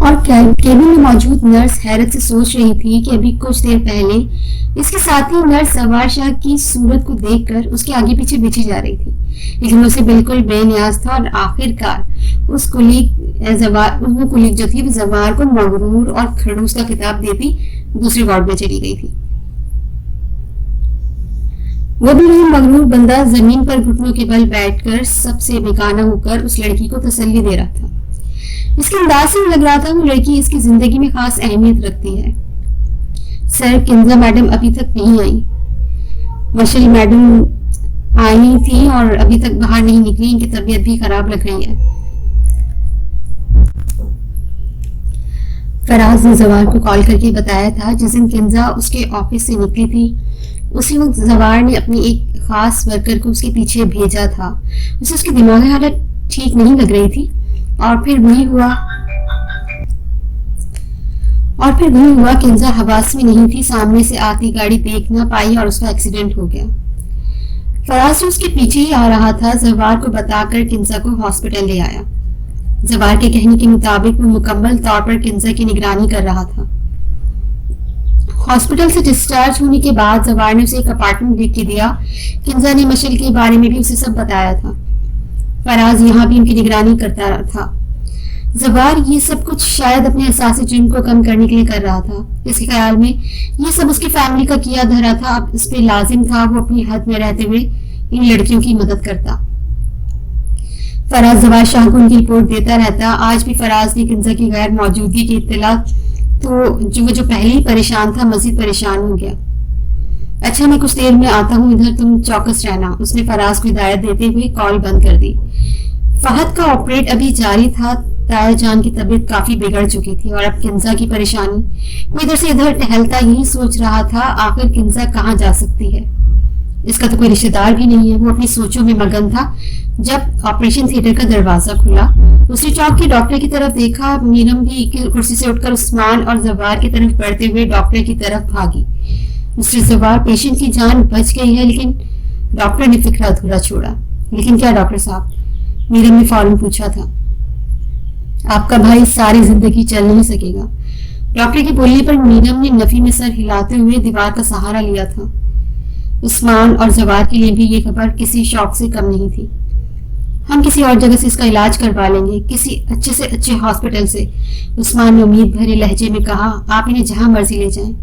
اور کیبن میں موجود نرس حیرت سے سوچ رہی تھی کہ ابھی کچھ دیر پہلے اس کے ساتھی نرس زوار شاہ کی صورت کو دیکھ کر اس کے آگے پیچھے بچھی جا رہی تھی، لیکن اسے بالکل بے نیاز تھا، اور آخر کار وہ کلیگ جو تھی وہ زوار کو مغرور اور کھڑوس کا خطاب دیتی دوسرے وارڈ میں چلی گئی تھی۔ وہ بھی وہی مغرور بندہ زمین پر گھٹنوں کے بل بیٹھ کر سب سے بیگانہ ہو کر اس لڑکی کو تسلی دے رہا تھا۔ اس کے انداز سے لگ رہا تھا وہ لڑکی اس کی زندگی میں خاص اہمیت رکھتی ہے۔ سر کنزا میڈم ابھی تک نہیں آئی۔ مشل میڈم آئی تھی اور ابھی تک باہر نہیں نکلی، ان کی طبیعت بھی خراب لگ رہی ہے۔ فراز نے زوار کو کال کر کے بتایا تھا جس دن کنزا اس کے آفس سے نکلی تھی اسی وقت زوار نے اپنی ایک خاص ورکر کو اس کے پیچھے بھیجا تھا۔ اسے اس کی دماغی حالت ٹھیک نہیں لگ رہی تھی، اور پھر وہی ہوا کنزا حواس میں نہیں تھی، سامنے سے آتی گاڑی دیکھ نہ پائی اور اس کا ایکسیڈنٹ ہو گیا۔ فراز جو اس کے پیچھے ہی آ رہا تھا زوار کو بتا کر کنزا کو ہاسپٹل لے آیا۔ زوار کے کہنے کے مطابق وہ مکمل طور پر کنزا کی نگرانی کر رہا تھا۔ ہاسپٹل سے ڈسچارج ہونے کے بعد زوار نے اسے ایک اپارٹمنٹ لکھ کے دیا۔ کنزا نے مشل کے بارے میں بھی اسے سب بتایا تھا۔ فراز یہاں بھی ان کی نگرانی کرتا تھا۔ زوار یہ سب کچھ شاید اپنے احساس جرم کو کم کرنے کے لیے کر رہا تھا۔ اس کے خیال میں یہ سب اس کی فیملی کا کیا دھرا تھا، اب اس پہ لازم تھا وہ اپنی حد میں رہتے ہوئے ان لڑکیوں کی مدد کرتا۔ فراز زوار شاہ کو ان کی رپورٹ دیتا رہتا۔ آج بھی فراز نے کنزا کی غیر موجودگی کی اطلاع تو جو پہلے ہی پریشان تھا مزید پریشان ہو گیا۔ اچھا میں کچھ دیر میں آتا ہوں ادھر، تم چوکس رہنا، اس نے فراز کو ہدایت دیتے ہوئے کال بند کر دی۔ فہد کا آپریٹ ابھی جاری تھا۔ تایا جان کی طبیعت کافی بگڑ چکی تھی اور اب کنزا کی پریشانی، وہ ادھر سے ادھر ٹہلتا یہی سوچ رہا تھا آخر کنزا کہاں جا سکتی ہے۔ اس کا تو کوئی رشتہ دار بھی نہیں ہے۔ وہ اپنی سوچوں میں مگن تھا جب آپریشن تھیٹر کا دروازہ کھلا۔ دوسری چوک کے ڈاکٹر کی طرف دیکھا۔ میرم بھی کرسی سے اٹھ کر عثمان اور زوار کی طرف بڑھتے ہوئے ڈاکٹر کی طرف بھاگی۔ مسٹر زوار، پیشنٹ کی جان بچ گئی ہے، لیکن ڈاکٹر نے فکر ادھورا چھوڑا۔ لیکن کیا ڈاکٹر صاحب؟ میرم نے فوراً پوچھا تھا۔ آپ کا بھائی ساری زندگی چل نہیں سکے گا۔ ڈاکٹر کے بولنے پر میرم نے نفی میں سر ہلاتے ہوئے دیوار کا سہارا لیا تھا۔ عثمان اور زوار کے لیے بھی یہ خبر کسی شوق سے کم نہیں تھی۔ ہم کسی اور جگہ سے اس کا علاج کروا لیں گے، کسی اچھے سے اچھے ہاسپٹل سے، عثمان نے امید بھرے لہجے میں کہا۔ آپ انہیں جہاں مرضی لے جائیں،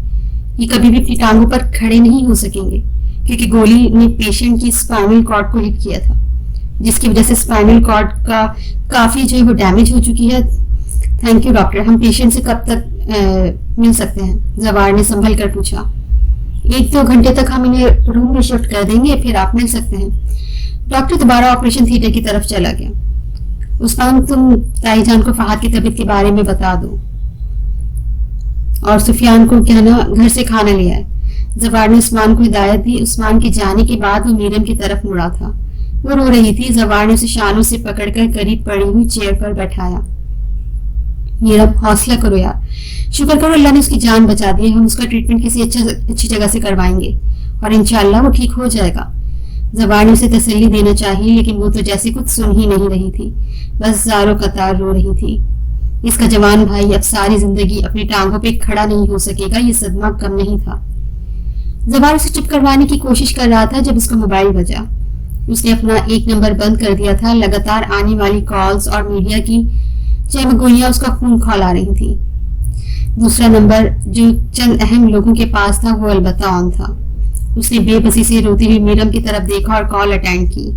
یہ کبھی بھی اپنی ٹانگوں پر کھڑے نہیں ہو سکیں گے، کیونکہ گولی نے پیشنٹ کی اسپائنل کارڈ کو ہٹ کیا تھا، جس کی وجہ سے اسپائنل کارڈ کا کافی جو ہے وہ ڈیمیج ہو چکی ہے۔ تھینک یو ڈاکٹر، ہم پیشنٹ سے کب تک مل سکتے ہیں؟ زوار نے سنبھل کر پوچھا۔ 1-2 گھنٹے تک ہم انہیں روم میں شفٹ کر دیں گے، پھر آپ مل سکتے ہیں۔ ڈاکٹر دوبارہ آپریشن تھیٹر کی طرف چلا گیا۔ عثمان، تم تائی جان کو فہد کی طبیعت کے بارے میں بتا دو، اور سفیان کو کہنا گھر سے کھانا لے آئے۔ زوار نے عثمان کو ہدایت دی۔ عثمان کے جانے کے بعد وہ میرم کی طرف مڑا تھا۔ وہ رو رہی تھی۔ زوار نے اسے شانوں سے پکڑ کر قریب پڑی ہوئی چیئر پر بیٹھایا۔ میرم، حوصلہ کرو یار، شکر کرو اللہ نے اس کی جان بچا دی ہے۔ ہم اس کا ٹریٹمنٹ کسی اچھی جگہ سے کروائیں گے اور انشاءاللہ وہ ٹھیک ہو جائے گا۔ زوار نے اسے تسلی دینا چاہی، لیکن وہ تو جیسے کچھ سن ہی نہیں رہی تھی، بس زاروں قطار رو رہی تھی۔ اس کا جوان بھائی اب ساری زندگی اپنی ٹانگوں پہ کھڑا نہیں ہو سکے گا، یہ صدمہ کم نہیں تھا۔ زوار اسے چپ کروانے کی کوشش کر رہا تھا جب اس کا موبائل بجا۔ اس نے اپنا ایک نمبر بند کر دیا تھا۔ لگاتار آنے والی کالز اور میڈیا کی چمگوئیاں اس کا خون کھولا رہی تھیں۔ دوسرا نمبر جو چند اہم لوگوں کے پاس تھا وہ البتہ آن تھا۔ اس نے بے بسی سے روتی ہوئی میرم کی طرف دیکھا اور کال اٹینڈ کی۔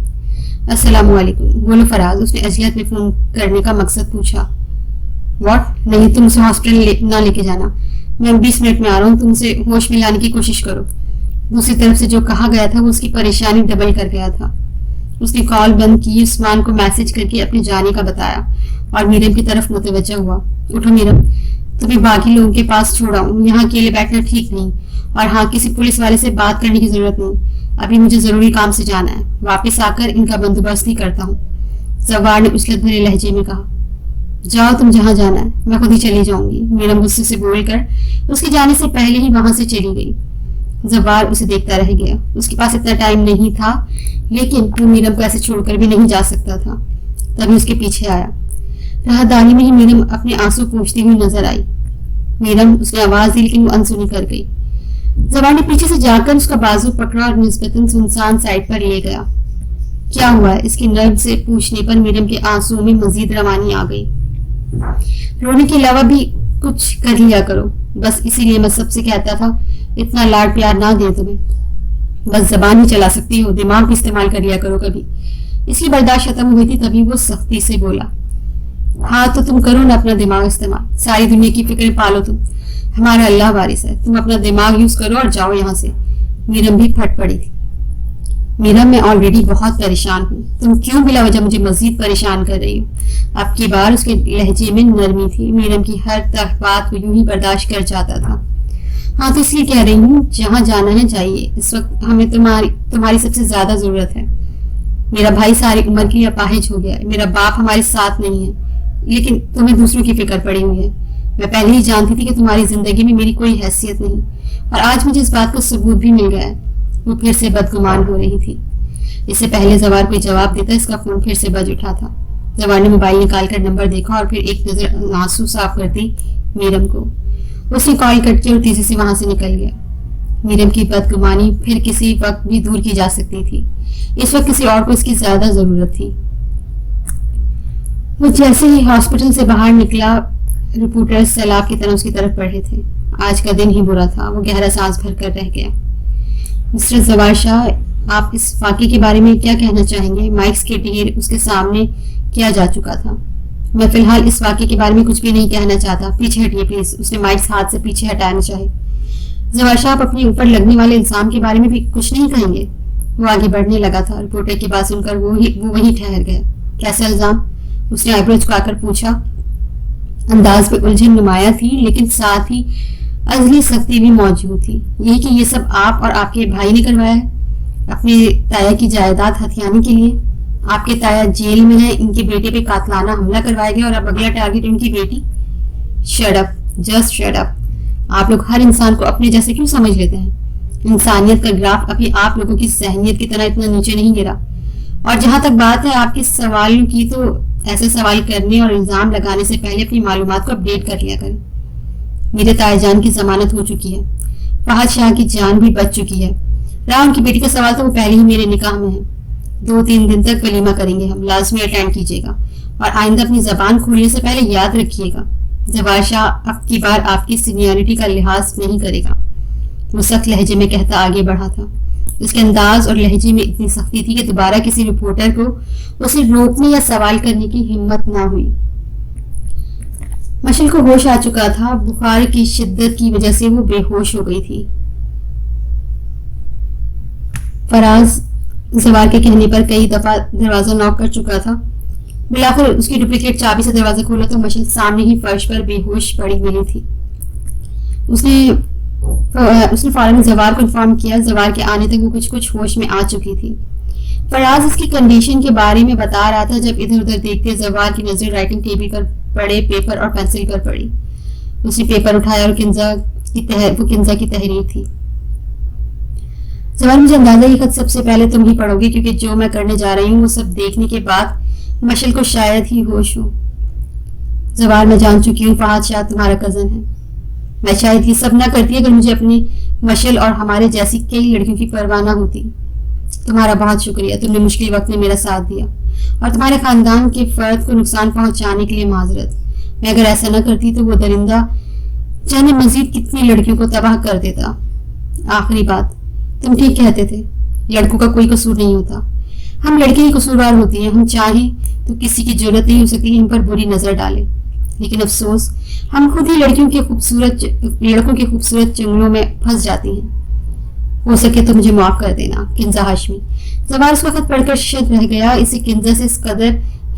السلام علیکم، بولو فراز، اس نے عجلت میں فون کرنے کا مقصد پوچھا۔ واٹ؟ نہیں، تم اسے ہاسپٹل نہ لے کے جانا، میں 20 منٹ میں آ رہا ہوں، تم اسے ہوش میں لانے کی کوشش کرو۔ دوسری طرف سے جو کہا گیا تھا وہ اس کی پریشانی ڈبل کر گیا تھا۔ اس نے کال بند کی، عثمان کو میسج کر کے اپنے جانے کا بتایا اور میرم کی طرف متوجہ ہوا۔ اٹھو میرم، تمہیں باقی لوگوں کے پاس چھوڑا ہوں، یہاں اکیلے بیٹھنا ٹھیک نہیں، اور ہاں کسی پولیس والے سے بات کرنے کی ضرورت نہیں، ابھی مجھے ضروری کام سے جانا ہے، واپس آ کر ان کا بندوبست ہی کرتا ہوں۔ زوار نے عجلت بھرے لہجے میں کہا۔ جاؤ، تم جہاں جانا ہے، میں خود ہی چلی جاؤں گی، میرم غصے سے بول کر اس کے جانے سے پہلے ہی وہاں سے چلی گئی۔ زوار اسے دیکھتا رہ گیا۔ اس کے پاس اتنا ٹائم نہیں تھا، لیکن وہ میرم کو ایسے چھوڑ کر بھی نہیں جا سکتا تھا۔ تبھی اس کے پیچھے آیا۔ راہداری میں ہی میرم اپنے آنسو پوچھتی ہوئی نظر آئی. میرم, اس نے آواز دی لیکن وہ انسنی کر گئی. زوال نے پیچھے سے جا کر اس کا بازو پکڑا اور نسبتاً سنسان سائڈ پر لے گیا. کیا ہوا ہے؟ اس کی نرم سے پوچھنے پر میرم کے آنسو میں مزید روانی آ گئی. رونے کے علاوہ بھی کچھ کر لیا کرو, بس اسی لیے میں سب سے کہتا تھا اتنا لاڈ پیار نہ دیں تمہیں. بس زبان ہی چلا سکتی ہو, دماغ بھی استعمال کر لیا کرو کبھی. اس کی برداشت ختم ہوئی تھی تبھی وہ سختی سے بولا. ہاں تو تم کرو نا اپنا دماغ استعمال, ساری دنیا کی فکریں پالو تم, ہمارا اللہ وارث ہے, تم اپنا دماغ یوز کرو اور جاؤ یہاں سے. میرم بھی پھٹ پڑی تھی. میرم, میں آلریڈی بہت پریشان ہوں, تم کیوں بلا وجہ مجھے مزید پریشان کر رہی ہو؟ اب کی بار اس کے لہجے میں نرمی تھی. میرم کی ہر طرف بات کو یوں ہی برداشت کر جاتا تھا. ہاں تو اس لیے کہہ رہی ہوں, جہاں جانا ہے جائیے, اس وقت ہمیں تمہاری سب سے زیادہ ضرورت ہے. میرا بھائی ساری عمر کے لیے اپاہج ہو گیا ہے, میرا باپ ہمارے ساتھ نہیں ہے, لیکن تمہیں دوسروں کی فکر پڑی ہوئی ہے. میں پہلے ہی جانتی تھی کہ تمہاری زندگی میں میری کوئی حیثیت نہیں, اور آج مجھے اس بات کا ثبوت بھی مل گیا ہے. وہ پھر سے بدگمان ہو رہی تھی. اس سے پہلے زوار کوئی جواب دیتا اس کا فون پھر سے بج اٹھا تھا. زوار نے موبائل نکال کر نمبر دیکھا اور پھر ایک نظر آنسو صاف کرتی میرم کو. اس نے کال کٹ کی اور تیزی سے وہاں سے نکل گیا. میرم کی بدگمانی پھر کسی وقت بھی دور کی جا سکتی تھی, اس وقت کسی اور کو اس کی زیادہ ضرورت تھی. وہ جیسے ہی ہاسپٹل سے باہر نکلا, رپورٹر سیلاب کی طرح اس کی طرف بڑھے تھے. آج کا دن ہی برا تھا. وہ گہرا سانس بھر کر رہ گیا. مسٹر زوار شاہ, آپ اس واقعے کے بارے میں کیا کہنا چاہیں گے؟ مائکس کے ڈھیر اس کے سامنے کیا جا چکا تھا. میں فی الحال اس واقعے کے بارے میں کچھ بھی نہیں کہنا چاہتا. پیچھے ہٹیے پلیز. اس نے مائکس ہاتھ سے پیچھے ہٹانا چاہے. زوار شاہ, آپ اپنے اوپر لگنے والے الزام کے بارے میں بھی کچھ نہیں کہیں گے؟ وہ آگے بڑھنے لگا تھا. رپورٹر کی بات سن کر وہ وہیں ٹھہر گیا. کیسے الزام؟ اس نے آئیبرو جھکا کر پوچھا. انداز پہ الجھن نمایاں تھی لیکن ساتھ ہی ازلی سختی بھی موجود تھی. یہی کہ یہ سب آپ اور آپ کے بھائی نے کروایا ہے, اپنے تایا کی جائیداد ہتھیانے کے لیے. آپ کے تایا جیل میں ہیں, ان کے بیٹے پہ قاتلانہ حملہ کروایا گیا اور اب اگلا ٹارگٹ ان کی بیٹی. Shut up, just shut up. آپ لوگ ہر انسان کو اپنے جیسے کیوں سمجھ لیتے ہیں؟ انسانیت کا گراف ابھی آپ لوگوں کی ذہنیت کی طرح اتنا نیچے نہیں گرا. اور جہاں تک بات ہے آپ کے سوالوں کی, تو ایسے سوال کرنے اور الزام لگانے سے پہلے اپنی معلومات کو اپڈیٹ کر لیا کریں. میرے تایا جان کی ضمانت ہو چکی ہے, فہد شاہ کی جان بھی بچ چکی ہے. رہا ان کی بیٹی کا سوال, تو وہ پہلے ہی میرے نکاح میں ہے. 2-3 دن تک ولیمہ کریں گے ہم, لازمی اٹینڈ کیجیے گا. اور آئندہ اپنی زبان کھولنے سے پہلے یاد رکھیے گا, زوار شاہ اب کی بار آپ کی سینیورٹی کا لحاظ نہیں کرے گا. وہ سخت لہجے میں کہتا آگے بڑھا تھا. اس کے انداز اور لہجے میں اتنی سختی تھی کہ دوبارہ کسی رپورٹر کو اسے روکنے یا سوال کرنے کی ہمت نہ ہوئی. مشل کو ہوش آ چکا تھا. بخار کی شدت کی وجہ سے وہ بے ہوش ہو گئی تھی. فراز زوار کے کہنے پر کئی دفعہ دروازہ ناک کر چکا تھا. بلاخر اس کی ڈپلیکیٹ چابی سے دروازہ کھولا تو مشل سامنے ہی فرش پر بے ہوش پڑی ملی تھی. اس نے فوراً زوار کو انفارم کیا. زوار کے آنے تک وہ کچھ ہوش میں آ چکی تھی. فراز اس کی کنڈیشن کے بارے میں بتا رہا تھا جب ادھر ادھر دیکھتے زوار کی نظر رائٹنگ ٹیبل پر پڑے پیپر اور پینسل پر پڑی. اس نے پیپر اٹھایا اور کنزا کی تحریر تھی. زوار, مجھے اندازہ یہ خط سب سے پہلے تم ہی پڑھو گے, کیونکہ جو میں کرنے جا رہی ہوں وہ سب دیکھنے کے بعد مشل کو شاید ہی ہوش ہو. زوار, میں جان چکی ہوں فہد شاہ تمہارا کزن ہے. میں شاید یہ سب نہ کرتی اگر مجھے اپنی مشل اور ہمارے جیسی کئی لڑکیوں کی پرواہ نہ ہوتی. تمہارا بہت شکریہ, تم نے مشکل وقت میں میرا ساتھ دیا, اور تمہارے خاندان کے فرد کو نقصان پہنچانے کے لیے معذرت. میں اگر ایسا نہ کرتی تو وہ درندہ جانے مزید کتنی لڑکیوں کو تباہ کر دیتا. آخری بات, تم ٹھیک کہتے تھے, لڑکوں کا کوئی قصور نہیں ہوتا, ہم لڑکے ہی قصوروار ہوتی ہیں. ہم چاہیں تو کسی کی ضرورت نہیں ہو سکتی کہ ہم پر بری نظر ڈالے, لیکن افسوس ہم خود ہی لڑکوں کے خوبصورت جنگلوں میں پھنس جاتی ہیں. ہو سکے تو مجھے معاف کر دینا, کنزا ہاشمی. زوار اس وقت پڑھ کر شد رہ گیا. اسے کنزا سے اس قدر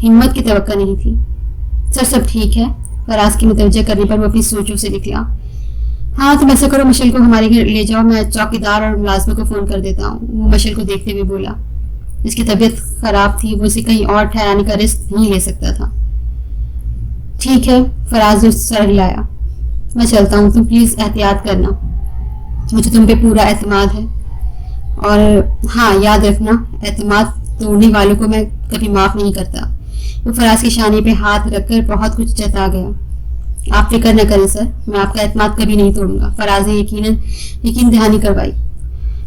ہمت کی توقع نہیں تھی. سر سب ٹھیک ہے؟ فراز کی متوجہ کرنے پر وہ اپنی سوچوں سے نکلا. ہاں تم ایسا کرو, مشل کو ہمارے گھر لے جاؤ, میں چوکیدار اور ملازمہ کو فون کر دیتا ہوں. وہ مشل کو دیکھتے ہوئے بولا. اس کی طبیعت خراب تھی, وہ اسے کہیں اور ٹھہرانے کا رسک نہیں لے سکتا تھا. ٹھیک ہے, فراز نے سر ہلایا. میں چلتا ہوں, تم پلیز احتیاط کرنا, مجھے تم پہ پورا اعتماد ہے. اور ہاں یاد رکھنا, اعتماد توڑنے والوں کو میں کبھی معاف نہیں کرتا. وہ فراز کے شانے پہ ہاتھ رکھ کر بہت کچھ جتا گیا. آپ فکر نہ کریں سر, میں آپ کا اعتماد کبھی نہیں توڑوں گا. فراز نے یقین دہانی کروائی.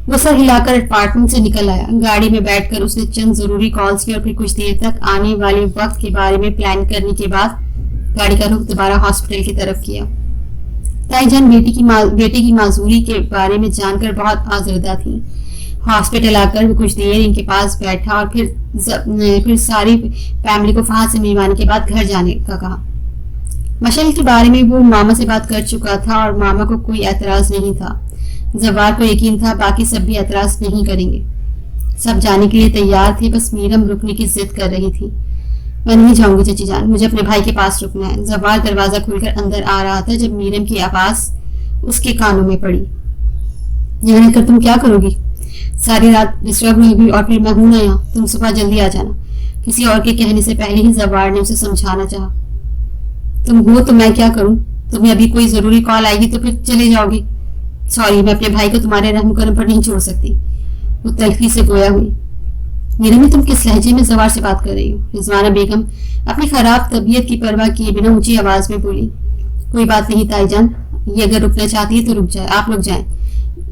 وہ سر ہلا کر اپارٹمنٹ سے نکل آیا. گاڑی میں بیٹھ کر اس نے چند ضروری کالز کی اور پھر کچھ دیر تک آنے والے وقت کے بارے میں پلان کرنے کے بعد گاڑی کا رخ دوبارہ ہاسپٹل کی طرف کیا. تائی جان بیٹے کی معذوری کے بارے میں جان کر بہت آزردہ تھی. ہاسپٹل آ کر وہ کچھ دیر ان کے پاس بیٹھا اور پھر ساری فیملی کو فہد سے ملوانے کے بعد گھر جانے کا کہا. مشعل کے بارے میں وہ ماما سے بات کر چکا تھا اور ماما کو کوئی اعتراض نہیں تھا. زوار کو یقین تھا باقی سب بھی اعتراض نہیں کریں گے. سب جانے کے لیے تیار تھے, بس میرم رکنے کی ضد کر رہی تھی. میں نہیں جاؤں گی چچی جان, مجھے اپنے بھائی کے پاس رکنا ہے. زوار دروازہ کھول کر اندر آ رہا تھا جب میرم کی آواز اس کے کانوں میں پڑی. یہاں رہ کر تم کیا کرو گی؟ ساری رات ڈسٹرب نہیں ہوئی اور پھر میں ہوں نہ یہاں. تم صبح جلدی آ جانا. کسی اور کے کہنے سے پہلے ہی زوار نے اسے سمجھانا چاہا. تم ہو تو میں کیا کروں؟ تمہیں ابھی کوئی ضروری کال آئے گی تو پھر چلے جاؤ گی. سوری, میں اپنے بھائی کو تمہارے رحم کرم پر نہیں چھوڑ سکتی. وہ تلخی سے گویا ہوئی. میرے میں تم کس لہجے میں زوار سے بات کر رہی ہو؟ رضوانہ بیگم اپنی خراب طبیعت کی پرواہ کیے بنا اونچی آواز میں بولی. کوئی بات نہیں تائی جان, یہ اگر رکنا چاہتی ہے تو رک جائے, آپ رک جائیں.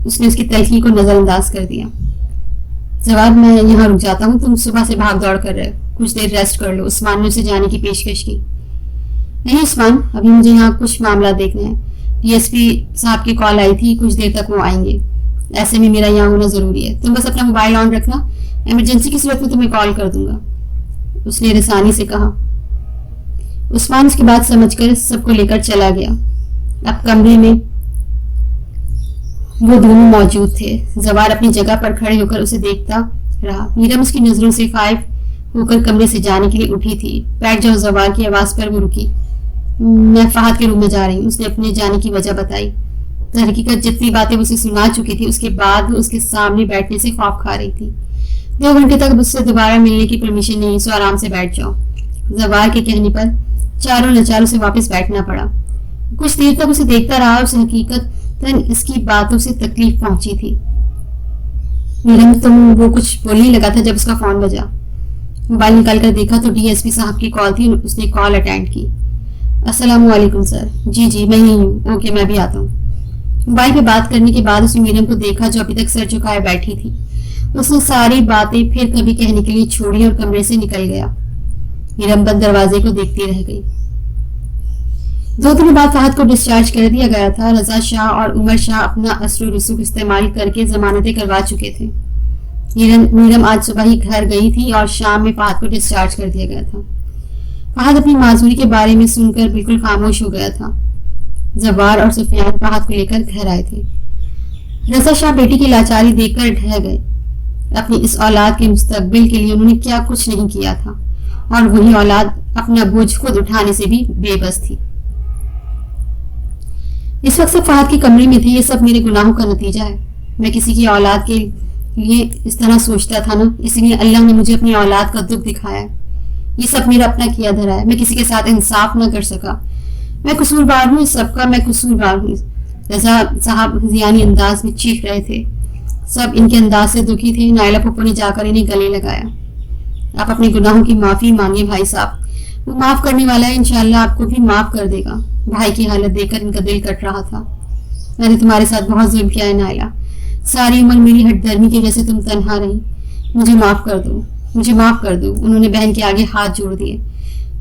اس نے اس کی تلخی کو نظر انداز کر دیا. زوار, میں یہاں رک جاتا ہوں, تم صبح سے بھاگ دوڑ کر رہے, کچھ دیر ریسٹ کر لو. عثمان نے اسے جانے کی پیشکش کی. نہیں عثمان, ابھی مجھے یہاں کچھ معاملات دیکھنے ہیں. ڈی ایس پی صاحب کی کال آئی تھی, کچھ دیر تک وہ آئیں گے. ایسے میں میرا یہاں ہونا ضروری ہے. تم بس اپنا موبائل آن رکھنا, ایمرجنسی کی صورت میں تمہیں کال کر دوں گا, اس نے رسانی سے کہا. عثمان اس کی بات سمجھ کر سب کو لے کر چلا گیا. اب کمرے میں وہ دونوں موجود تھے. زوار اپنی جگہ پر کھڑے ہو کر اسے دیکھتا رہا. میرم اس کی نظروں سے خائف ہو کر کمرے سے جانے کے لیے اٹھی تھی. بیٹھ جاؤ, زوار کی آواز پر وہ رکی. میں فہد کے روم میں جا رہی ہوں, اس نے اپنے جانے کی وجہ بتائی. در حقیقت جتنی باتیں اسے سنا چکی تھی اس کے بعد وہ اس کے سامنے بیٹھنے سے خوف کھا رہی تھی. 2 گھنٹے تک اس سے دوبارہ ملنے کی پرمیشن نہیں, سو آرام سے بیٹھ جاؤ. زوار کے کہنے پر چاروں نچار اسے واپس بیٹھنا پڑا. کچھ دیر تک اسے دیکھتا رہا. اسے حقیقت اس کی باتوں سے تکلیف پہنچی تھی. میرم تم وہ کچھ بولنے لگا تھا جب اس کا فون بجا. موبائل نکال کر دیکھا تو ڈی ایس پی صاحب کی کال تھی. اس نے کال اٹینڈ کی. السلام علیکم سر. جی میں ہی ہوں. اوکے, میں بھی آتا ہوں. موبائل پہ بات کرنے کے بعد اس نے میرم کو دیکھا جو ابھی تک سر جھکائے بیٹھی تھی. اس نے ساری باتیں پھر کبھی کہنے کے لیے چھوڑی اور کمرے سے نکل گیا. میرم بند دروازے کو دیکھتی رہ گئی. 2 دن بعد فہد کو ڈسچارج کر دیا گیا تھا. رضا شاہ اور عمر شاہ اپنا اثر و رسوخ استعمال کر کے ضمانتیں کروا چکے تھے. میرم آج صبح ہی گھر گئی تھی اور شام میں فہد کو ڈسچارج کر دیا گیا تھا. فہد اپنی معذوری کے بارے میں سن کر بالکل خاموش ہو گیا تھا. زوار اور سفیان فہد کو لے کر گھر آئے تھے. رضا شاہ بیٹی کی لاچاری دیکھ کر ڈھہ گئے. اپنی اس اولاد کے مستقبل کے لیے انہوں نے کیا کچھ نہیں کیا تھا اور وہی اولاد اپنا بوجھ خود اٹھانے سے بھی بے بس تھی. اس وقت سب فہد کے کمرے میں تھے. یہ سب میرے گناہوں کا نتیجہ ہے. میں کسی کی اولاد کے لیے اس طرح سوچتا تھا نا, اس لیے اللہ نے مجھے اپنی اولاد کا دکھ دکھایا ہے. یہ سب میرا اپنا کیا دھرا ہے. میں کسی کے ساتھ انصاف نہ کر سکا. میں قصوروار ہوں, سب کا میں قصوروار ہوں. رضا صاحب ذیانی انداز میں چیخ رہے تھے. سب ان کے انداز سے دکھی تھے. نائلہ پھپھو نے جا کر انہیں گلے لگایا. آپ اپنے گناہوں کی معافی مانگے بھائی صاحب, وہ معاف کرنے والا ہے. انشاءاللہ آپ کو بھی معاف کر دے گا. بھائی کی حالت دیکھ کر ان کا دل کٹ رہا تھا. میں نے تمہارے ساتھ بہت ظلم کیا ہے نائلہ. ساری عمر میری ہٹ درمی کی وجہ سے تم تنہا رہی. مجھے معاف کر دو, مجھے معاف کر دو. انہوں نے بہن کے آگے ہاتھ جوڑ دیے.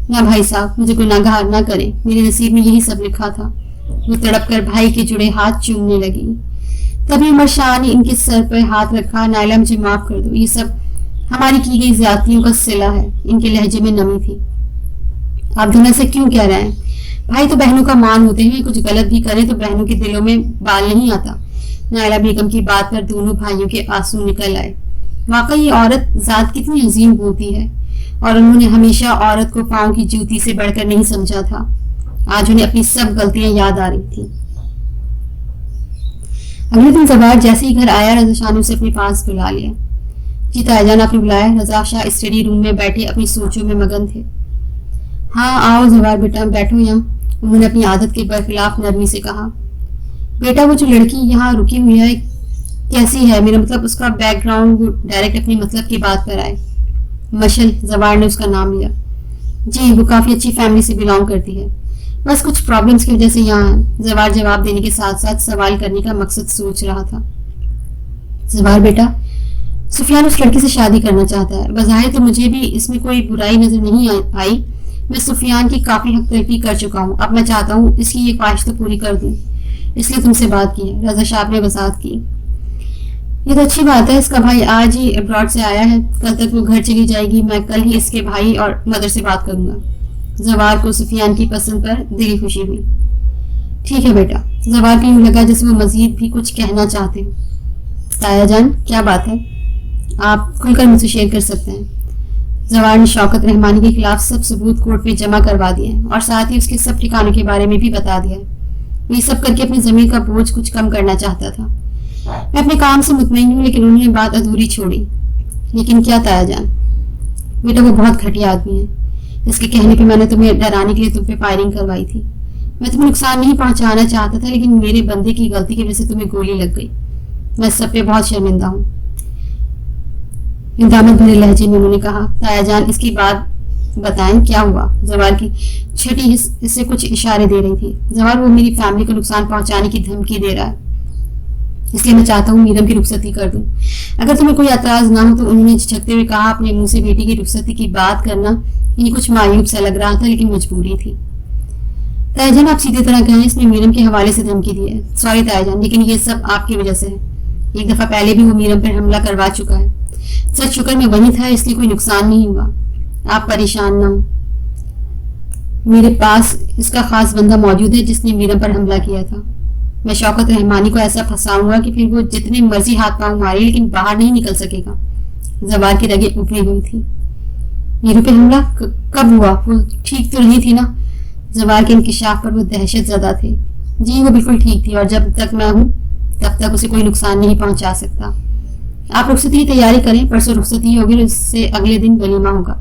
نہ بھائی صاحب, مجھے گناہگار نہ کریں. میرے نصیب میں یہی سب لکھا تھا. وہ تڑپ کر بھائی کے جڑے ہاتھ چومنے لگی. تبھی عمر شاہ نے ان کے سر پر ہاتھ رکھا. نائلہ مجھے معاف کر دو. یہ سب ہماری کی گئی زیادتیوں کا صلہ ہے. ان کے لہجے میں نمی تھی. آپ دنیا سے کیوں کہہ رہے ہیں؟ بھائی تو بہنوں کا مان ہوتے ہیں. کچھ غلط بھی کریں تو بہنوں کے دلوں میں بال نہیں آتا. نائلہ بیگم کی بات پر دونوں بھائیوں کے آنسو نکل آئے. واقعی یہ عورت ذات کتنی عظیم ہوتی ہے, اور انہوں نے ہمیشہ عورت کو پاؤں کی جوتی سے بڑھ کر نہیں سمجھا تھا. آج انہیں اپنی سب غلطیاں یاد آ رہی تھی. اگلے دن زوار جیسے ہی گھر آیا, رضا شاہ نے اسے اپنے پاس بلا لیا. جی تائی جان, آپ نے بلایا؟ رضا شاہ اسٹڈی روم میں بیٹھے اپنی سوچوں میں مگن تھے. ہاں آؤ زوار بیٹا, بیٹھو یہاں. انہوں نے اپنی عادت کے برخلاف نرمی سے کہا. بیٹا وہ جو لڑکی یہاں رکی ہوئی ہے کیسی ہے؟ میرا مطلب اس کا بیک گراؤنڈ. وہ ڈائریکٹ اپنے مطلب کی بات پر آئے. مشل, زوار نے اس کا نام لیا. جی وہ کافی اچھی فیملی سے بلانگ کرتی ہے، بس کچھ پرابلمس کی وجہ سے یہاں ہے۔ زوار جواب دینے کے ساتھ ساتھ سوال کرنے کا مقصد سوچ رہا تھا۔ زوار بیٹا، سفیان اس لڑکی سے شادی کرنا چاہتا ہے، بظاہر تو مجھے بھی اس میں کوئی برائی نظر نہیں آئی، میں سفیان کی کافی حق تلفی کر چکا ہوں، اب میں چاہتا ہوں اس کی یہ خواہش تو پوری کر دوں، اس لیے تم سے بات کی ہے۔ رضا صاحب نے وضاحت کی۔ یہ تو اچھی بات ہے، اس کا بھائی آج ہی ابراڈ سے آیا ہے، کل تک وہ گھر چلی جائے گی، میں کل ہی اس کے بھائی اور مدر سے بات کروں گا۔ زوار کو سفیان کی پسند پر دلی خوشی ہوئی۔ ٹھیک ہے بیٹا۔ زوار کو یوں لگا جیسے وہ مزید بھی کچھ کہنا چاہتے ہو۔ تایا جان کیا بات ہے؟ آپ کھل کر مجھ سے شیئر کر سکتے ہیں۔ زوار نے شوکت رحمانی کے خلاف سب ثبوت کورٹ میں جمع کروا دیے ہیں اور ساتھ ہی اس کے سب ٹھکانوں کے بارے میں بھی بتا دیا ہے۔ یہ سب کر کے اپنی ضمیر کا بوجھ کچھ کم کرنا چاہتا تھا۔ میں اپنے کام سے مطمئن ہوں، لیکن انہوں نے بات ادھوری چھوڑی۔ لیکن کیا تایا جان؟ بیٹا وہ بہت گھٹیا آدمی ہے، اس کے کہنے پہ میں نے تمہیں ڈرانے کے لیے تم پہ فائرنگ کروائی تھی۔ میں تمہیں نقصان نہیں پہنچانا چاہتا تھا، لیکن میرے بندے کی غلطی کی وجہ سے تمہیں گولی لگ گئی۔ میں سب پہ بہت شرمندہ ہوں۔ ندامت بھرے لہجے میں انہوں نے کہا۔ تایا جان اس کی بات بتائیں، کیا ہوا؟ زوار کی چھٹی اس سے کچھ اشارے دے رہی تھی۔ زوار وہ میری فیملی کو نقصان پہنچانے کی دھمکی دے رہا ہے، اس لیے میں چاہتا ہوں میرم کی رخصتی کر دوں۔ اگر تمہیں کوئی اعتراض نہ ہو تو انہوں نے جھجکتے ہوئے کہا۔ اپنے منہ سے بیٹی کی رخصتی کی بات کرنا یہ کچھ معیوب سا لگ رہا تھا، لیکن مجبوری تھی۔ تایا جان آپ سیدھی طرح کہیں، اس نے میرم کے حوالے سے دھمکی دی ہے۔ سوری تایا جان، لیکن یہ سب آپ کی وجہ سے ہے۔ ایک دفعہ پہلے بھی وہ میرم پر حملہ کروا چکا ہے۔ سچ شکر میں وہیں تھا، اس لیے کوئی نقصان نہیں ہوا۔ آپ پریشان نہ ہوں، میرے پاس اس کا خاص بندہ موجود ہے جس نے میرم پر حملہ کیا تھا۔ میں شوکت رحمانی کو ایسا پھنساؤں گا کہ پھر وہ جتنے مرضی ہاتھ پاؤں مارے لیکن باہر نہیں نکل سکے گا۔ زوار کی رگیں ابری ہوئی تھی۔ میرے پہ حملہ کب ہوا؟ وہ ٹھیک تو نہیں تھی نا؟ زوار کے انکشاف پر وہ دہشت زدہ تھے۔ جی وہ بالکل ٹھیک تھی، اور جب تک میں ہوں تب تک اسے کوئی نقصان نہیں پہنچا سکتا۔ آپ رخصتی کی تیاری کریں، پرسوں رخصتی ہوگی اور اس سے اگلے دن ولیمہ ہوگا۔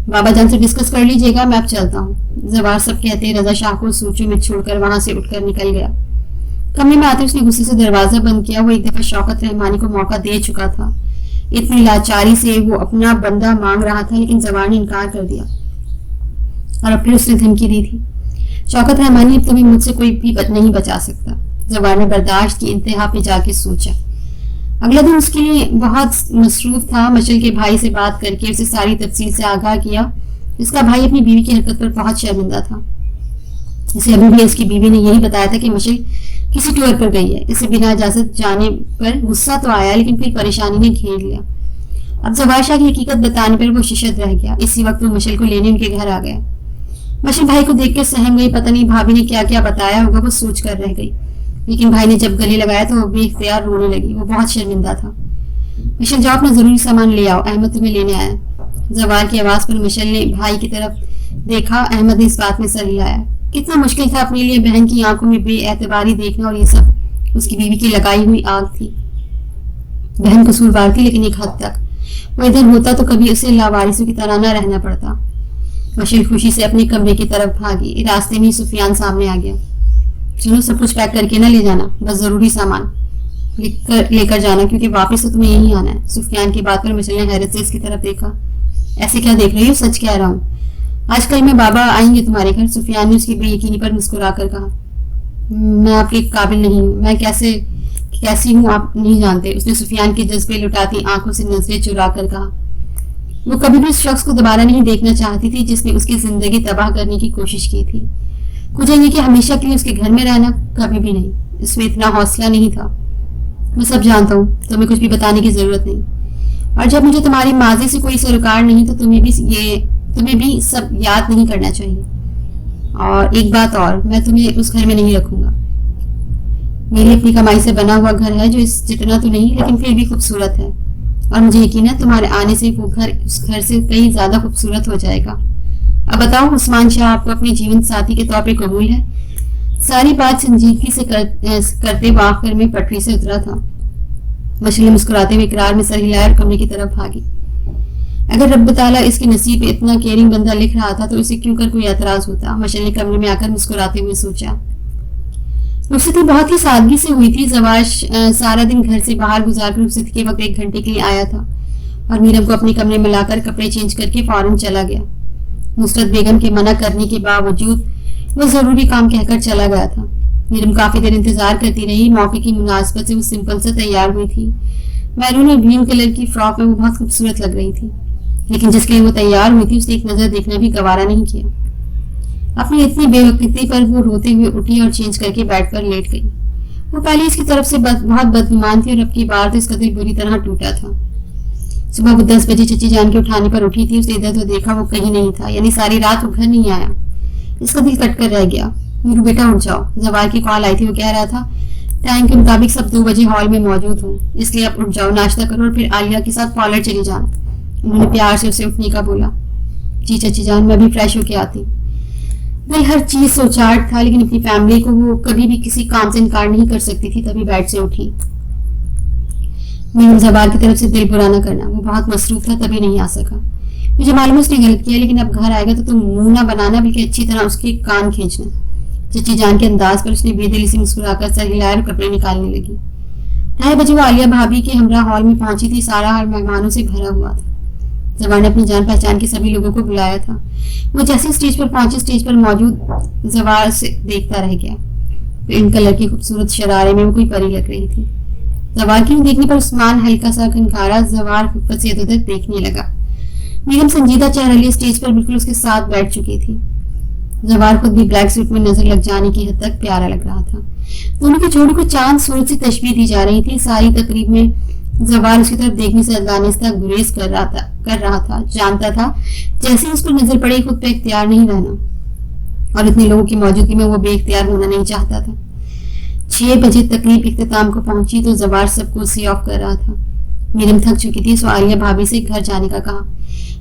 بابا جان سے ڈسکس کر لیجیے گا، میں اب چلتا ہوں۔ زوار سب کہتے رضا شاہ کو سوچوں میں چھوڑ کر وہاں سے اٹھ کر نکل گیا۔ کمرے میں آتے اس نے غصے سے دروازہ بند کیا۔ وہ ایک دفعہ شوکت رحمانی کو موقع دے چکا تھا، اتنی لاچاری سے وہ اپنا بندہ مانگ رہا تھا، لیکن زوار نے انکار کر دیا اور اب پھر اس نے دھمکی دی تھی۔ شوکت رحمانی اب تمہیں مجھ سے کوئی بھی نہیں بچا سکتا۔ زوار نے برداشت کی انتہا پہ جا کے سوچا۔ اگلا دن اس کے لیے بہت مصروف تھا۔ مشل کے بھائی سے بات کر کے اسے ساری تفصیل سے آگاہ کیا۔ اس کا بھائی اپنی بیوی کی حرکت پر بہت شرمندہ تھا۔ اسے ابھی بھی اس کی بیوی نے یہی بتایا تھا کہ مشل کسی ٹور پر گئی ہے۔ اسے بنا اجازت جانے پر غصہ تو آیا، لیکن پھر پریشانی نے گھیر لیا۔ اب زوار شاہ کی حقیقت بتانے پر وہ ششت رہ گیا۔ اسی وقت وہ مشل کو لینے ان کے گھر آ گیا۔ مشل بھائی کو دیکھ کر سہم گئی، پتہ نہیں بھابھی نے کیا کیا بتایا ہوگا، وہ سوچ کر رہ گئی۔ لیکن بھائی نے جب گلے لگایا تو وہ بے اختیار رونے لگی۔ وہ بہت شرمندہ تھا۔ مشل جاؤ اپنا ضروری سامان لے آؤ، احمد تمہیں لینے آیا۔ زوار کی آواز پر مشل نے بھائی کی طرف دیکھا۔ احمد نے اس بات میں سر ہلایا۔ کتنا مشکل تھا اپنے لیے بہن کی آنکھوں میں بے اعتباری دیکھنا، اور یہ سب اس کی بیوی کی لگائی ہوئی آگ تھی۔ بہن قصوروار تھی، لیکن ایک حد تک۔ وہ ادھر ہوتا تو کبھی اسے لاوارثوں کی طرح نہ رہنا پڑتا۔ مشل خوشی سے اپنے کمرے کی طرف بھاگی۔ راستے میں سفیان سامنے آ گیا۔ چلو سب کچھ پیک کر کے نہ لے جانا، بس ضروری سامان لے کر جانا، کیونکہ واپس تو تمہیں یہی آنا ہے۔ سفیان کی بات پر مشل نے حیرت سے اس کی طرف دیکھا۔ ایسے کیا دیکھ رہی ہو؟ سچ کہہ رہا ہوں، آج کل میں بابا آئیں گے تمہارے گھر۔ سفیان نے اس کی بے یقینی پر مسکرا کر کہا۔ میں آپ کے قابل نہیں ہوں، میں کیسی ہوں آپ نہیں جانتے، اس نے سفیان کے جذبے لٹاتی آنکھوں سے نظریں چرا کر کہا۔ وہ کبھی بھی اس شخص کو دوبارہ نہیں دیکھنا چاہتی تھی جس نے اس کی زندگی تباہ کرنے کی کوشش کی تھی۔ کچھ یہ کہ ہمیشہ کے لیے اس کے گھر میں رہنا، کبھی بھی نہیں۔ اس میں اتنا حوصلہ نہیں تھا۔ میں سب جانتا ہوں، تمہیں کچھ بھی بتانے کی ضرورت نہیں، اور جب مجھے تمہاری ماضی سے کوئی سروکار نہیں تو تمہیں بھی سب یاد نہیں کرنا چاہیے۔ اور ایک بات اور، میں تمہیں اس گھر میں نہیں رکھوں گا۔ میری اپنی کمائی سے بنا ہوا گھر ہے جو اس جتنا تو نہیں لیکن پھر بھی خوبصورت ہے، اور مجھے یقین ہے تمہارے آنے سے وہ گھر اس گھر سے کہیں زیادہ خوبصورت ہو جائے گا۔ اب بتاؤ، عثمان شاہ آپ کو اپنے جیون ساتھی کے طور پہ قبول ہے؟ ساری بات سنجیدگی سے کرتے وہ آخر میں پٹری سے اترا تھا۔ مچھلی مسکراتے ہوئے اقرار میں سر ہلایا اور کمرے کی طرف بھاگی۔ اگر رب تعالیٰ اس کے نصیب پہ اتنا کیئرنگ بندہ لکھ رہا تھا تو اسے کیوں کر کوئی اعتراض ہوتا؟ مشل نے کمرے میں آ کر مسکراتے ہوئے سوچا۔ رخصتی بہت ہی سادگی سے ہوئی تھی۔ زواج سارا دن گھر سے باہر گزار کر رخصتی کے وقت 1 گھنٹے کے لیے آیا تھا، اور میرم کو اپنے کمرے میں لا کر کپڑے چینج کر کے فوراً چلا گیا۔ نصرت بیگم کے منع کرنے کے باوجود وہ ضروری کام کہہ کر چلا گیا تھا۔ میرم کافی دیر انتظار کرتی رہی۔ موقع کی مناسبت سے وہ سمپل سے تیار ہوئی تھی۔ میرون اور گرین کلر کی فراک میں وہ بہت خوبصورت لگ رہی تھی، لیکن جس کے لیے وہ تیار ہوئی تھی اسے ایک نظر دیکھنا بھی گوارا نہیں کیا۔ اپنی اتنی بے وقتی پر وہ روتے ہوئے اٹھی اور چینج کر کے بیڈ پر لیٹ گئی۔ وہ پہلے اس کی طرف سے بہت بدگمان تھی اور اب کی بار تو اس کا دل بری طرح ٹوٹا تھا۔ صبح وہ 10 بجے چچی جان کے اٹھانے پر اٹھی تھی۔ اس نے ادھر تو دیکھا، وہ کہیں نہیں تھا، یعنی ساری رات وہ گھر نہیں آیا۔ اس کا دل کٹ کر رہ گیا۔ میرو بیٹا اٹھ جاؤ، زوال کی کال آئی تھی، وہ کہہ رہا تھا ٹائم کے مطابق سب 2 بجے ہال میں موجود ہوں، اس لیے اب اٹھ جاؤ، ناشتہ کرو اور پھر عالیہ کے ساتھ پارلر چلی جانا۔ انہوں نے پیار سے اسے اٹھنے کا بولا۔ جی چچی جان، میں بھی فریش ہو کے آتی۔ دل ہر چیز سے اچاٹ تھا، لیکن اپنی فیملی کو وہ کبھی بھی کسی کام سے انکار نہیں کر سکتی تھی، تبھی بیڈ سے اٹھی۔ میرم زوال کی طرف سے دل برا نہ کرنا، وہ بہت مصروف تھا تبھی نہیں آ سکا۔ مجھے معلوم اس نے غلط کیا، لیکن اب گھر آئے گا تو تم منہ نہ بنانا بلکہ اچھی طرح اس کے کان کھینچنا۔ چچی جان کے انداز پر اس نے بے دلی سے مسکرا کر سر ہلایا اور کپڑے نکالنے لگی۔ 2:30 بجے وہ عالیہ بھابھی کے ہمراہ ہال میں پہنچی تھی۔ سارا ہال مہمانوں سے بھرا ہوا تھا۔ زوال نے اپنی جان پہچان کے سبھی لوگوں کو بلایا تھا۔ وہ جیسے اسٹیج پر پہنچے، اسٹیج پر موجود زوال سے دیکھتا رہ گیا۔ پنک کلر کی خوبصورت شرارے میں وہ کوئی پری لگ رہی تھی۔ زوال کی دیکھنے پر عثمان ہلکا سا کھنکھارا۔ زوال خفت سے ادھر دیکھنے لگا۔ میرم سنجیدہ چہرہ لیے اسٹیج پر بالکل اس کے ساتھ بیٹھ چکی تھی۔ زوال خود بھی بلیک سوٹ میں نظر لگ جانے کی حد تک پیارا لگ رہا تھا۔ دونوں کے جوڑے کو چاند سورج سے تشبیہ دی جا رہی تھی۔ ساری تقریب میں زوال اس کی طرف دیکھنے سے دانستہ گریز کر رہا تھا۔ جانتا تھا جیسے اس پر نظر پڑے خود پہ اختیار نہیں رہنا، اور اتنے لوگوں کی موجودگی میں وہ بے اختیار ہونا نہیں چاہتا تھا۔ 6 بجے تقریب اختتام کو پہنچی تو زوال سب کو سی آف کر رہا تھا۔ میرم تھک چکی تھی، سو عالیہ بھابھی سے گھر جانے کا کہا۔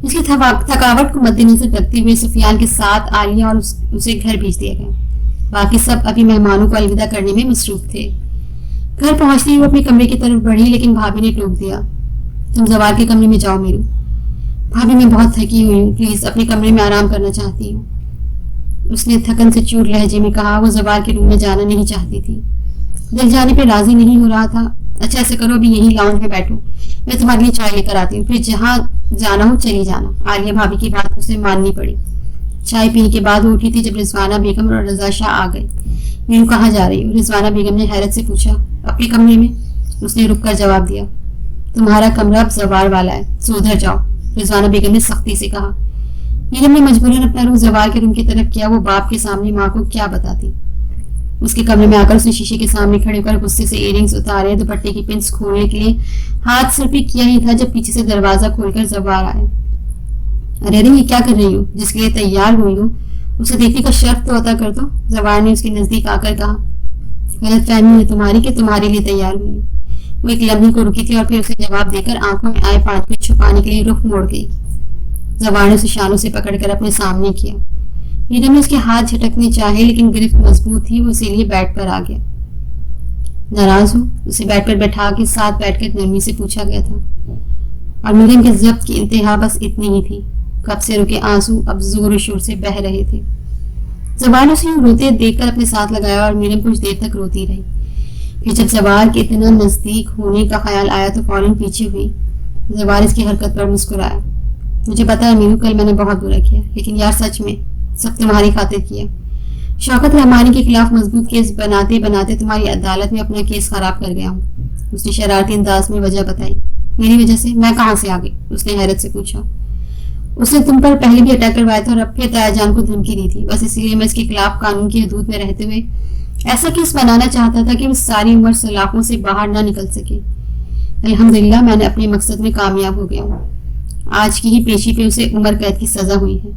اس کی تھکاوٹ کو مد نظر رکھتے ہوئے سفیان کے ساتھ عالیہ اور اسے گھر بھیج دیا گیا۔ باقی سب ابھی مہمانوں کو الوداع کرنے میں مصروف تھے۔ گھر پہنچتے ہی وہ اپنے کمرے کی طرف بڑھی، لیکن بھابھی نے ٹوک دیا۔ تم زوال کے کمرے میں جاؤ میرو۔ بھابھی میں بہت تھکی ہوئی ہوں، پلیز اپنے کمرے میں آرام کرنا چاہتی ہوں، اس نے تھکن سے چور لہجے میں کہا۔ وہ زوال کے روم میں جانا نہیں چاہتی تھی، دل جانے پہ راضی نہیں ہو رہا تھا۔ اچھا ایسے کرو، ابھی یہی لاؤنج میں بیٹھو، میں تمہارے لیے چائے لے کر آتی ہوں، پھر جہاں جانا ہو چلی جانا۔ عالیہ بھابھی کی بات اسے ماننی پڑی۔ چائے پینے کے بعد وہ اٹھی تھی جب رضوانہ بیگم اور رضا شاہ آ گئے۔ میرو کہاں جا رہی ہوں؟ رضوانہ بیگم نے حیرت سے پوچھا۔ اپنے کمرے میں، اس نے رک کر جواب دیا۔ تمہارا کمرہ اب زوال والا ہے، سو ادھر جاؤ، رضوانہ بیگم نے سختی سے کہا۔ میرم نے مجبوراً اپنا رخ زوال کے روم کی طرف کیا۔ وہ باپ کے سامنے ماں کو کیا بتاتی؟ اس کے کمرے میں آ کر اس نے شیشے کے سامنے کھڑے ہو کر غصے سے ایئر رنگز اتارے۔ دوپٹے کی پنس کھولنے کے لیے ہاتھ سر پہ کیا ہی تھا جب پیچھے سے دروازہ کھول کر زوال آئے۔ ارے ارے یہ کیا کر رہی ہو؟ جس کے لیے تیار ہوئی ہو اسے دیکھنے کا شرف تو عطا کر دو، زوال نے اس کے نزدیک آ کر کہا۔ غلط فہمی ہے تمہاری کہ تمہارے لیے تیار ہوئی ہوں۔ وہ ایک لمحے کو رکی تھی اور پھر اسے جواب دے کر آنکھوں میں آئے پانی کو چھپانے کے لیے رخ موڑ گئی۔ زوال نے اسے شانوں سے پکڑ کر اپنے سامنے کیا۔ میرم نے اس کے ہاتھ جھٹکنے چاہے لیکن گرفت مضبوط تھی، وہ اسی لیے بیڈ پر آ گیا۔ ناراض ہو؟ اسے بیڈ پر بیٹھا کے ساتھ بیٹھ کر نرمی سے پوچھا گیا تھا، اور میرم کے ضبط کی انتہا بس اتنی ہی تھی۔ کب سے رکے آنسو اب زور و شور سے بہہ رہے تھے۔ زوال نے اسے روتے دیکھ کر اپنے ساتھ لگایا اور میرم کچھ دیر تک روتی رہی۔ پھر جب زوال کے اتنا نزدیک ہونے کا خیال آیا تو فوراً پیچھے ہوئی۔ زوال اس کی حرکت پر مسکرایا۔ مجھے پتا ہے میرو، کل میں نے بہت برا کیا، لیکن یار سچ میں سب تمہاری خاطر کیا۔ شوکت رحمانی کے خلاف مضبوط کیس بناتے بناتے تمہاری عدالت میں اپنا کیس خراب کر گیا ہوں۔ اس نے شرارتی انداز میں وجہ بتائی۔ میری وجہ سے؟ میں کہاں سے آ گئی؟ اس نے حیرت سے پوچھا۔ اس نے تم پر پہلے بھی اٹیک کروایا تھا اور اب پھر تایا جان کو دھمکی دی تھی، بس اسی لیے میں اس کے خلاف قانون کی حدود میں رہتے ہوئے ایسا کیس بنانا چاہتا تھا کہ وہ ساری عمر سلاخوں سے باہر نہ نکل سکے۔ الحمدللہ میں نے اپنے مقصد میں کامیاب ہو گیا ہوں۔ آج کی ہی پیشی پہ اسے عمر قید کی سزا ہوئی ہے۔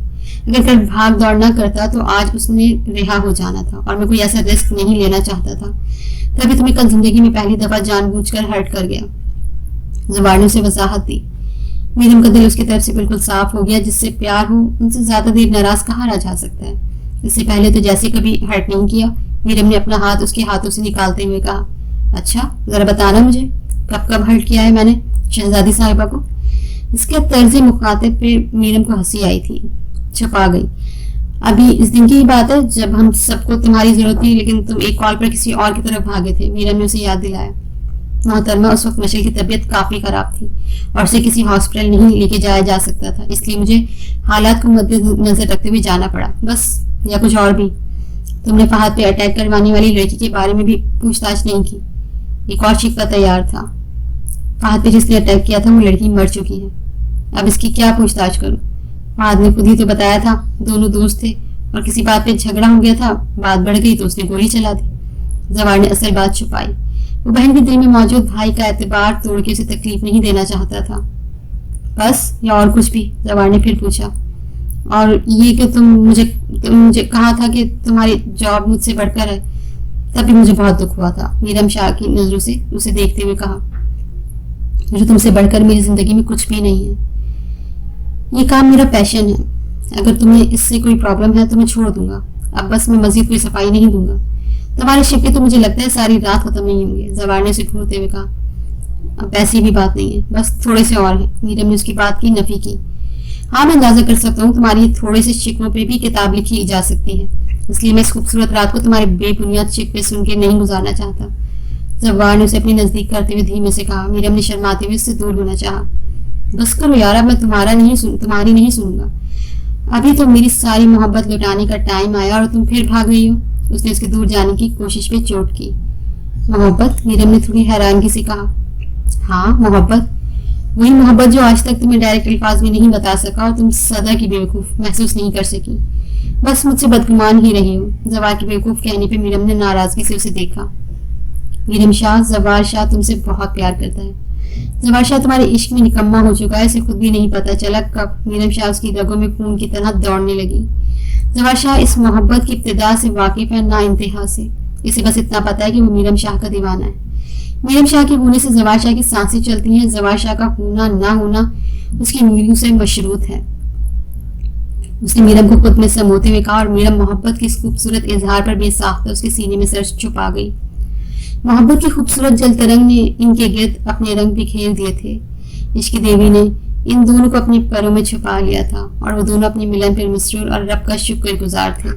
اگر کل بھاگ دوڑ نہ کرتا تو آج اس نے رہا ہو جانا تھا، اور میں کوئی ایسا رسک نہیں لینا چاہتا تھا، تبھی تمہیں کل زندگی میں پہلی دفعہ جان بوجھ کر ہرٹ کر گیا۔ زبان نے اسے وضاحت دی۔ میرم کا دل اس کی طرف سے بالکل صاف ہو گیا۔ جس سے پیار ہو ان سے زیادہ دیر ناراض کہاں رہ جا سکتا ہے؟ اس سے پہلے تو جیسے کبھی ہرٹ نہیں کیا۔ میرم نے اپنا ہاتھ اس کے ہاتھوں سے نکالتے ہوئے کہا، اچھا ذرا بتانا مجھے کب کب ہرٹ کیا ہے میں نے شہزادی صاحبہ کو؟ اس کے طرز مخاطب پہ میرم کو ہنسی آئی تھی، چھپا گئی۔ ابھی اس دن کی ہی بات ہے جب ہم سب کو تمہاری ضرورت تھی لیکن تم ایک کال پر کسی اور کی طرف بھاگے تھے، میرم نے اسے یاد دلایا۔ محترمہ اس وقت مشل کی طبیعت کافی خراب تھی اور اسے کسی ہاسپٹل نہیں لے کے جایا جا سکتا تھا، اس لیے مجھے حالات کو مد نظر رکھتے ہوئے جانا پڑا بس، یا کچھ اور بھی؟ تم نے فہد پہ اٹیک کروانے والی لڑکی کے بارے میں بھی پوچھ تاچھ نہیں کی؟ ایک اور شکوہ تیار تھا، فہد پہ جس نے اٹیک کیا تھا وہ لڑکی مر چکی ہے، اب اس کی کیا پوچھ تاچھ کروں؟ فہد نے خود ہی تو بتایا تھا دونوں دوست تھے اور کسی بات پہ جھگڑا ہو گیا تھا، بات بڑھ گئی تو اس نے گولی چلا دی۔ زوار نے اصل بات چھپائی، وہ بہن کے دل میں موجود بھائی کا اعتبار توڑ کے اسے تکلیف نہیں دینا چاہتا تھا۔ بس یا اور کچھ بھی؟ زوار نے پھر پوچھا۔ اور یہ کہ تم مجھے کہا تھا کہ تمہاری جاب مجھ سے بڑھ کر ہے، تب بھی مجھے بہت دکھ ہوا تھا، میرم شاہ کی نظروں سے اسے دیکھتے ہوئے کہا۔ مجھے تم سے بڑھ کر میری زندگی میں کچھ بھی نہیں ہے، یہ کام میرا پیشن ہے، اگر تمہیں اس سے کوئی پرابلم ہے تو میں چھوڑ دوں گا، اب بس میں مزید کوئی صفائی نہیں دوں گا، تمہارے شکے تو مجھے لگتا ہے ساری رات ختم نہیں ہوں گے۔ زوار نے اسے گھورتے ہوئے کہا۔ اب ایسی بھی بات نہیں ہے، بس تھوڑے سے اور ہیں۔ میرم نے اس کی بات کی نفی کی۔ ہاں میں اندازہ کر سکتا ہوں تمہاری تھوڑے سے شکووں پہ بھی کتاب لکھی جا سکتی ہے، اس لیے میں اس خوبصورت رات کو تمہارے بے بنیاد شکوے سن کے نہیں گزارنا چاہتا۔ زوار نے اسے اپنی نزدیک کرتے ہوئے دھیمے سے کہا۔ میرم نے شرماتے ہوئے اس سے دور ہونا چاہا۔ بس کرو یار، اب میں تمہاری نہیں سنوں گا، ابھی تو میری ساری محبت لوٹانے کا ٹائم آیا اور تم پھر بھاگ گئی ہو۔ اس نے اس کے دور جانے کی کوشش پہ چوٹ کی۔ محبت؟ میرم نے تھوڑی حیرانگی سے کہا۔ ہاں محبت، وہی محبت جو آج تک تمہیں ڈائریکٹ الفاظ میں نہیں بتا سکا اور تم سدا کی بیوقوف محسوس نہیں کر سکی، بس مجھ سے بدگمان ہی رہی ہو۔ زوار کی بیوقوف کہنے پہ میرم نے ناراضگی سے اسے دیکھا۔ میرم شاہ، زوار شاہ تم سے بہت پیار کرتا ہے۔ زوار شاہ تمہارے عشق میں نکما ہو چکا ہے، اسے خود بھی نہیں پتا چلا کب میرم شاہ اس کی رگوں میں خون کی طرح دوڑنے لگی۔ زوار شاہ اس محبت کی ابتدا سے واقف ہے، نہ انتہا سے، اسے بس اتنا پتا ہے کہ وہ میرم شاہ کا دیوانہ ہے۔ میرم شاہ کے ہونے سے زوار شاہ کی سانسیں چلتی ہیں، زوار شاہ کا ہونا نہ ہونا اس کی انگلیوں سے مشروط ہے۔ اس نے میرم کو خود میں سموتے ہوئے کہا اور میرم محبت کی اس خوبصورت اظہار پر بے ساختہ اس کے سینے میں سر چھپا گئی۔ محبت کی خوبصورت جل ترنگ نے ان کے گرد اپنے رنگ بکھیر دیے تھے۔ عشق دیوی نے ان دونوں کو اپنے پروں میں چھپا لیا تھا اور وہ دونوں اپنے ملن پر مسرور اور رب کا شکر گزار تھے۔